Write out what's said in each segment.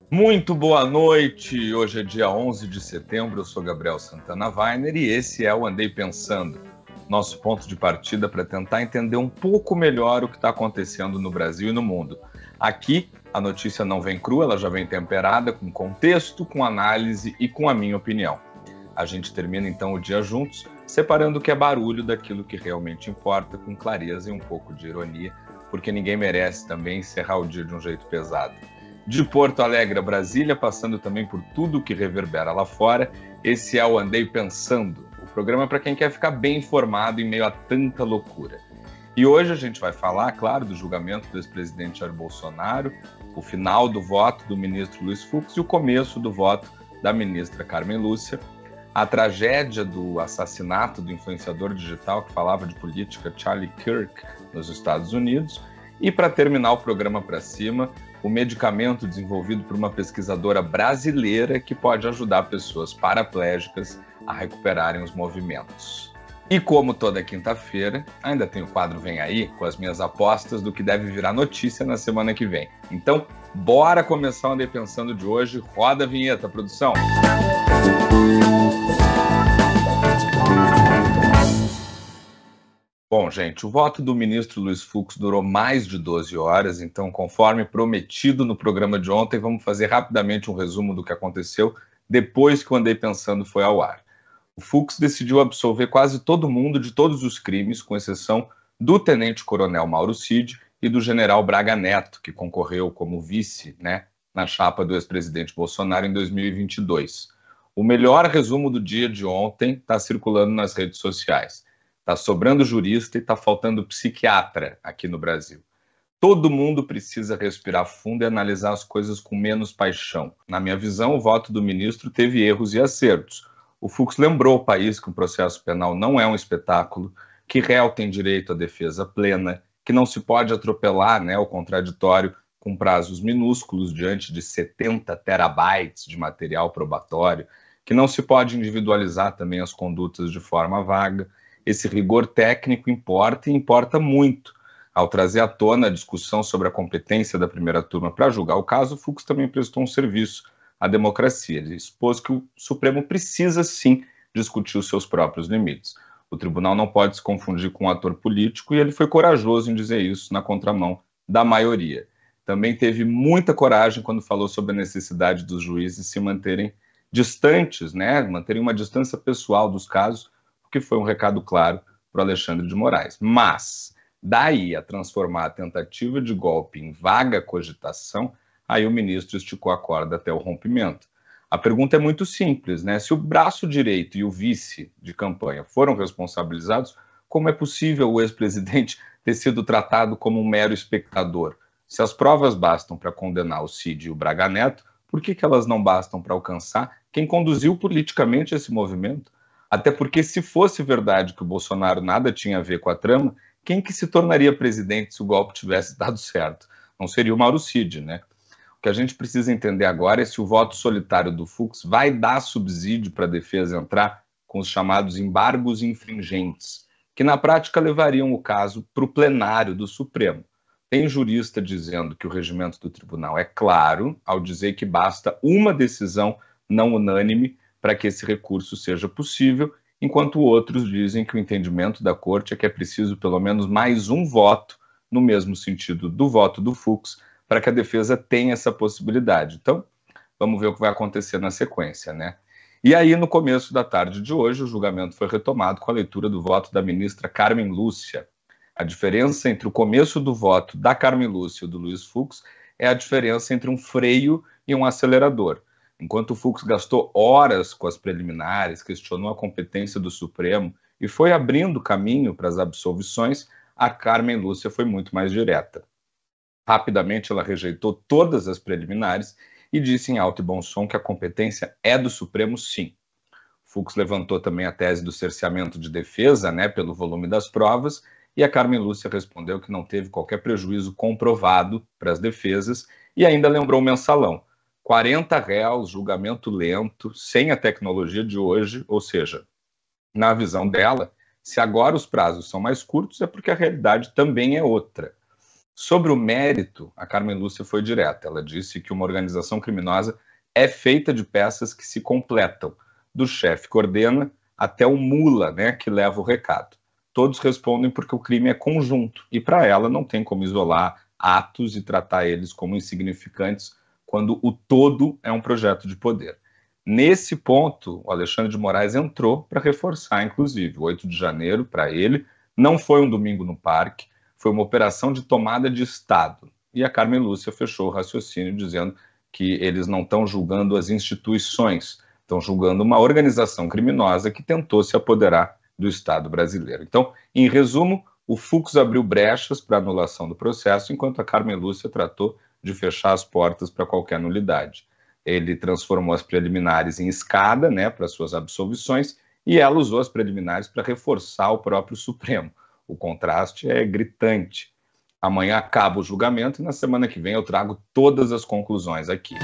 Muito boa noite, hoje é dia 11 de setembro, eu sou Gabriel Santana Weiner e esse é o Andei Pensando, nosso ponto de partida para tentar entender um pouco melhor o que está acontecendo no Brasil e no mundo. Aqui, a notícia não vem crua, ela já vem temperada, com contexto, com análise e com a minha opinião. A gente termina então o dia juntos, separando o que é barulho daquilo que realmente importa, com clareza e um pouco de ironia, porque ninguém merece também encerrar o dia de um jeito pesado. De Porto Alegre a Brasília, passando também por tudo que reverbera lá fora, esse é o Andei Pensando, o programa para quem quer ficar bem informado em meio a tanta loucura. E hoje a gente vai falar, claro, do julgamento do ex-presidente Jair Bolsonaro, o final do voto do ministro Luiz Fux e o começo do voto da ministra Carmen Lúcia, a tragédia do assassinato do influenciador digital que falava de política Charlie Kirk nos Estados Unidos, e para terminar o programa para cima, o medicamento desenvolvido por uma pesquisadora brasileira que pode ajudar pessoas paraplégicas a recuperarem os movimentos. E como toda quinta-feira, ainda tem o quadro Vem Aí, com as minhas apostas do que deve virar notícia na semana que vem. Então, bora começar o Andei Pensando de hoje. Roda a vinheta, produção! Bom, gente, o voto do ministro Luiz Fux durou mais de 12 horas, então, conforme prometido no programa de ontem, vamos fazer rapidamente um resumo do que aconteceu depois que o Andei Pensando foi ao ar. O Fux decidiu absolver quase todo mundo de todos os crimes, com exceção do tenente-coronel Mauro Cid e do general Braga Neto, que concorreu como vice, na chapa do ex-presidente Bolsonaro em 2022. O melhor resumo do dia de ontem está circulando nas redes sociais. Está sobrando jurista e está faltando psiquiatra aqui no Brasil. Todo mundo precisa respirar fundo e analisar as coisas com menos paixão. Na minha visão, o voto do ministro teve erros e acertos. O Fux lembrou o país que o processo penal não é um espetáculo, que réu tem direito à defesa plena, que não se pode atropelar o contraditório com prazos minúsculos diante de 70 terabytes de material probatório, que não se pode individualizar também as condutas de forma vaga. Esse rigor técnico importa e importa muito. Ao trazer à tona a discussão sobre a competência da primeira turma para julgar o caso, o Fux também prestou um serviço à democracia. Ele expôs que o Supremo precisa, sim, discutir os seus próprios limites. O tribunal não pode se confundir com um ator político e ele foi corajoso em dizer isso na contramão da maioria. Também teve muita coragem quando falou sobre a necessidade dos juízes se manterem distantes, manterem uma distância pessoal dos casos, porque foi um recado claro para o Alexandre de Moraes. Mas, daí a transformar a tentativa de golpe em vaga cogitação, aí o ministro esticou a corda até o rompimento. A pergunta é muito simples, Se o braço direito e o vice de campanha foram responsabilizados, como é possível o ex-presidente ter sido tratado como um mero espectador? Se as provas bastam para condenar o Cid e o Braga Neto, por que elas não bastam para alcançar quem conduziu politicamente esse movimento? Até porque, se fosse verdade que o Bolsonaro nada tinha a ver com a trama, quem que se tornaria presidente se o golpe tivesse dado certo? Não seria o Mauro Cid, O que a gente precisa entender agora é se o voto solitário do Fux vai dar subsídio para a defesa entrar com os chamados embargos infringentes, que na prática levariam o caso para o plenário do Supremo. Tem jurista dizendo que o regimento do tribunal é claro ao dizer que basta uma decisão não unânime para que esse recurso seja possível, enquanto outros dizem que o entendimento da corte é que é preciso pelo menos mais um voto, no mesmo sentido do voto do Fux, para que a defesa tenha essa possibilidade. Então, vamos ver o que vai acontecer na sequência, E aí, no começo da tarde de hoje, o julgamento foi retomado com a leitura do voto da ministra Carmen Lúcia. A diferença entre o começo do voto da Carmen Lúcia e do Luiz Fux é a diferença entre um freio e um acelerador. Enquanto o Fux gastou horas com as preliminares, questionou a competência do Supremo e foi abrindo caminho para as absolvições, a Carmen Lúcia foi muito mais direta. Rapidamente ela rejeitou todas as preliminares e disse em alto e bom som que a competência é do Supremo, sim. Fux levantou também a tese do cerceamento de defesa, pelo volume das provas, e a Carmen Lúcia respondeu que não teve qualquer prejuízo comprovado para as defesas e ainda lembrou o mensalão. 40 réus, julgamento lento, sem a tecnologia de hoje, ou seja, na visão dela, se agora os prazos são mais curtos é porque a realidade também é outra. Sobre o mérito, a Carmen Lúcia foi direta. Ela disse que uma organização criminosa é feita de peças que se completam, do chefe que ordena até o mula, né, que leva o recado. Todos respondem porque o crime é conjunto, e para ela não tem como isolar atos e tratar eles como insignificantes quando o todo é um projeto de poder. Nesse ponto, o Alexandre de Moraes entrou para reforçar, inclusive, o 8 de janeiro, para ele, não foi um domingo no parque, foi uma operação de tomada de Estado. E a Carmen Lúcia fechou o raciocínio dizendo que eles não estão julgando as instituições, estão julgando uma organização criminosa que tentou se apoderar do Estado brasileiro. Então, em resumo, o Fux abriu brechas para anulação do processo, enquanto a Carmen Lúcia tratou de fechar as portas para qualquer nulidade. Ele transformou as preliminares em escada, né, para suas absolvições, e ela usou as preliminares para reforçar o próprio Supremo. O contraste é gritante. Amanhã acaba o julgamento e na semana que vem eu trago todas as conclusões aqui.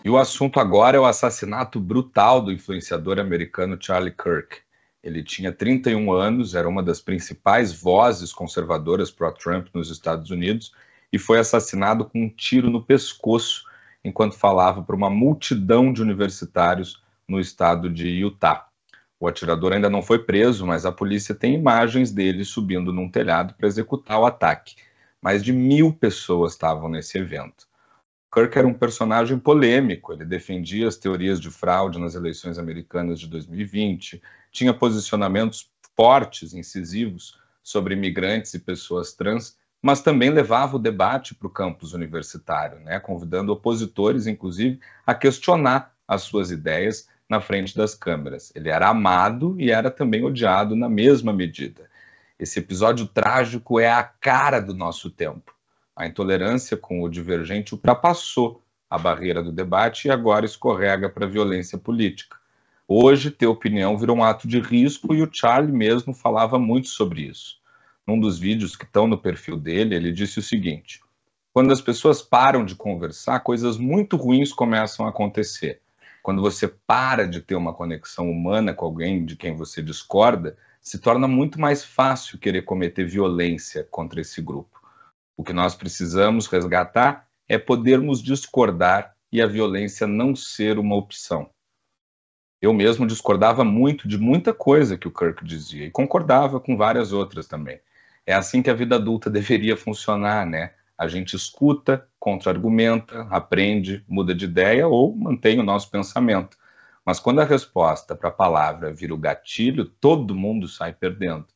E o assunto agora é o assassinato brutal do influenciador americano Charlie Kirk. Ele tinha 31 anos, era uma das principais vozes conservadoras pró-Trump nos Estados Unidos e foi assassinado com um tiro no pescoço enquanto falava para uma multidão de universitários no estado de Utah. O atirador ainda não foi preso, mas a polícia tem imagens dele subindo num telhado para executar o ataque. Mais de 1.000 pessoas estavam nesse evento. Kirk era um personagem polêmico, ele defendia as teorias de fraude nas eleições americanas de 2020, tinha posicionamentos fortes, incisivos, sobre imigrantes e pessoas trans, mas também levava o debate para o campus universitário, né, convidando opositores, inclusive, a questionar as suas ideias na frente das câmeras. Ele era amado e era também odiado na mesma medida. Esse episódio trágico é a cara do nosso tempo. A intolerância com o divergente ultrapassou a barreira do debate e agora escorrega para a violência política. Hoje, ter opinião virou um ato de risco e o Charlie mesmo falava muito sobre isso. Num dos vídeos que estão no perfil dele, ele disse o seguinte: quando as pessoas param de conversar, coisas muito ruins começam a acontecer. Quando você para de ter uma conexão humana com alguém de quem você discorda, se torna muito mais fácil querer cometer violência contra esse grupo. O que nós precisamos resgatar é podermos discordar e a violência não ser uma opção. Eu mesmo discordava muito de muita coisa que o Kirk dizia e concordava com várias outras também. É assim que a vida adulta deveria funcionar, né? A gente escuta, contra-argumenta, aprende, muda de ideia ou mantém o nosso pensamento. Mas quando a resposta para a palavra vira o gatilho, todo mundo sai perdendo.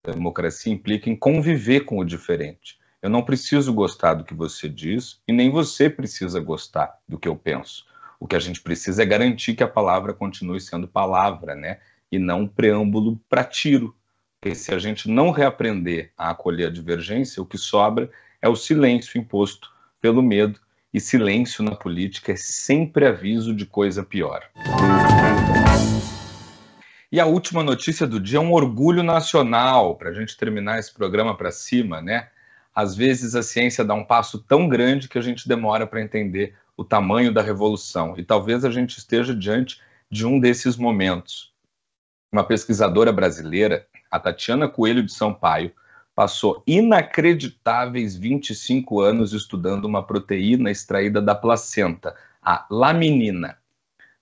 A democracia implica em conviver com o diferente. Eu não preciso gostar do que você diz e nem você precisa gostar do que eu penso. O que a gente precisa é garantir que a palavra continue sendo palavra, né? E não um preâmbulo para tiro. Porque se a gente não reaprender a acolher a divergência, o que sobra é o silêncio imposto pelo medo, e silêncio na política é sempre aviso de coisa pior. E a última notícia do dia é um orgulho nacional, para a gente terminar esse programa para cima, né? Às vezes a ciência dá um passo tão grande que a gente demora para entender o tamanho da revolução, e talvez a gente esteja diante de um desses momentos. Uma pesquisadora brasileira, a Tatiana Coelho de Sampaio, passou inacreditáveis 25 anos estudando uma proteína extraída da placenta, a laminina.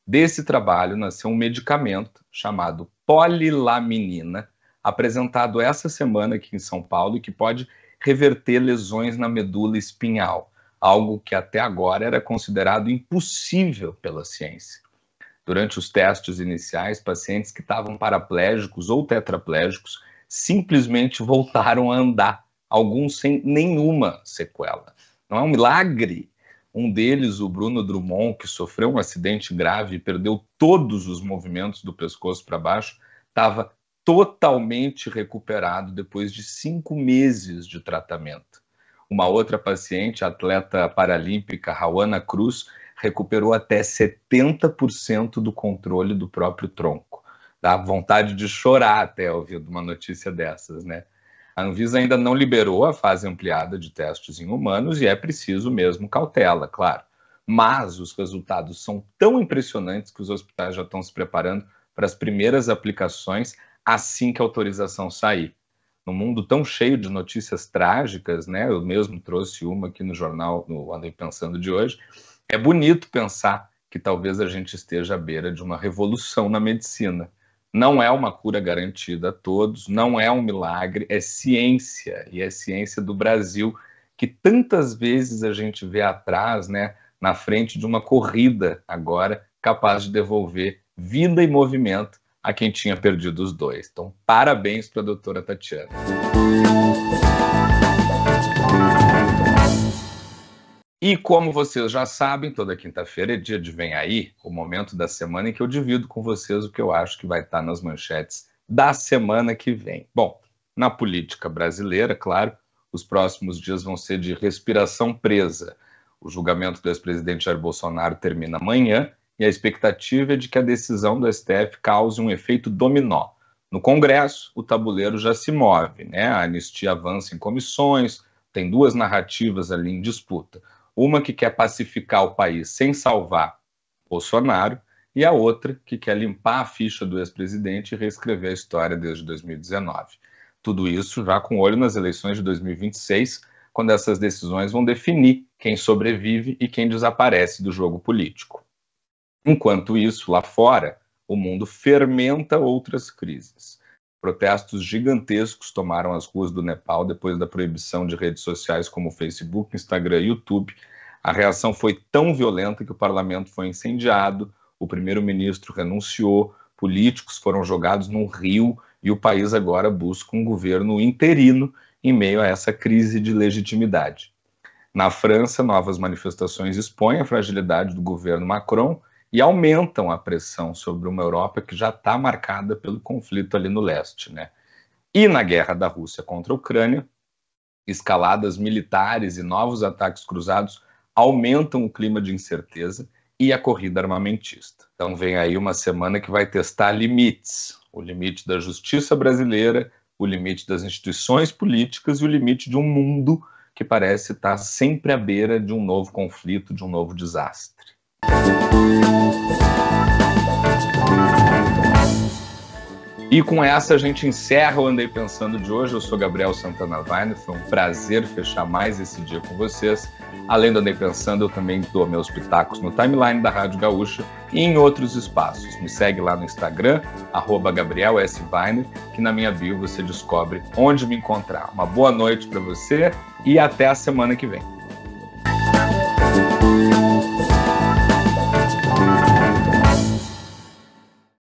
Desse trabalho nasceu um medicamento chamado polilaminina, apresentado essa semana aqui em São Paulo e que pode reverter lesões na medula espinhal, algo que até agora era considerado impossível pela ciência. Durante os testes iniciais, pacientes que estavam paraplégicos ou tetraplégicos simplesmente voltaram a andar, alguns sem nenhuma sequela. Não é um milagre? Um deles, o Bruno Drummond, que sofreu um acidente grave e perdeu todos os movimentos do pescoço para baixo, estava totalmente recuperado depois de 5 meses de tratamento. Uma outra paciente, a atleta paralímpica Rauana Cruz, recuperou até 70% do controle do próprio tronco. Dá vontade de chorar até ouvindo uma notícia dessas, né? A Anvisa ainda não liberou a fase ampliada de testes em humanos e é preciso mesmo cautela, claro. Mas os resultados são tão impressionantes que os hospitais já estão se preparando para as primeiras aplicações assim que a autorização sair. num mundo tão cheio de notícias trágicas, né? Eu mesmo trouxe uma aqui no jornal, no Andei Pensando de hoje. É bonito pensar que talvez a gente esteja à beira de uma revolução na medicina. Não é uma cura garantida a todos, não é um milagre, é ciência, e é ciência do Brasil, que tantas vezes a gente vê atrás, né, na frente de uma corrida agora, capaz de devolver vida e movimento a quem tinha perdido os dois. Então, parabéns para a doutora Tatiana. E como vocês já sabem, toda quinta-feira é dia de Vem Aí, o momento da semana em que eu divido com vocês o que eu acho que vai estar nas manchetes da semana que vem. Bom, na política brasileira, claro, os próximos dias vão ser de respiração presa. O julgamento do ex-presidente Jair Bolsonaro termina amanhã e a expectativa é de que a decisão do STF cause um efeito dominó. No Congresso, o tabuleiro já se move, né? A anistia avança em comissões, tem duas narrativas ali em disputa. Uma que quer pacificar o país sem salvar Bolsonaro e a outra que quer limpar a ficha do ex-presidente e reescrever a história desde 2019. Tudo isso já com olho nas eleições de 2026, quando essas decisões vão definir quem sobrevive e quem desaparece do jogo político. Enquanto isso, lá fora, o mundo fermenta outras crises. Protestos gigantescos tomaram as ruas do Nepal depois da proibição de redes sociais como Facebook, Instagram e YouTube. A reação foi tão violenta que o parlamento foi incendiado, o primeiro-ministro renunciou, políticos foram jogados num rio e o país agora busca um governo interino em meio a essa crise de legitimidade. Na França, novas manifestações expõem a fragilidade do governo Macron e aumentam a pressão sobre uma Europa que já está marcada pelo conflito ali no leste, né? E na guerra da Rússia contra a Ucrânia, escaladas militares e novos ataques cruzados aumentam o clima de incerteza e a corrida armamentista. Então vem aí uma semana que vai testar limites, o limite da justiça brasileira, o limite das instituições políticas e o limite de um mundo que parece estar sempre à beira de um novo conflito, de um novo desastre. E com essa a gente encerra o Andei Pensando de hoje. Eu sou Gabriel Santana Weiner, foi um prazer fechar mais esse dia com vocês. Além do Andei Pensando, eu também dou meus pitacos no timeline da Rádio Gaúcha e em outros espaços. Me segue lá no Instagram, @GabrielSWeiner, que na minha bio você descobre onde me encontrar. Uma boa noite para você e até a semana que vem.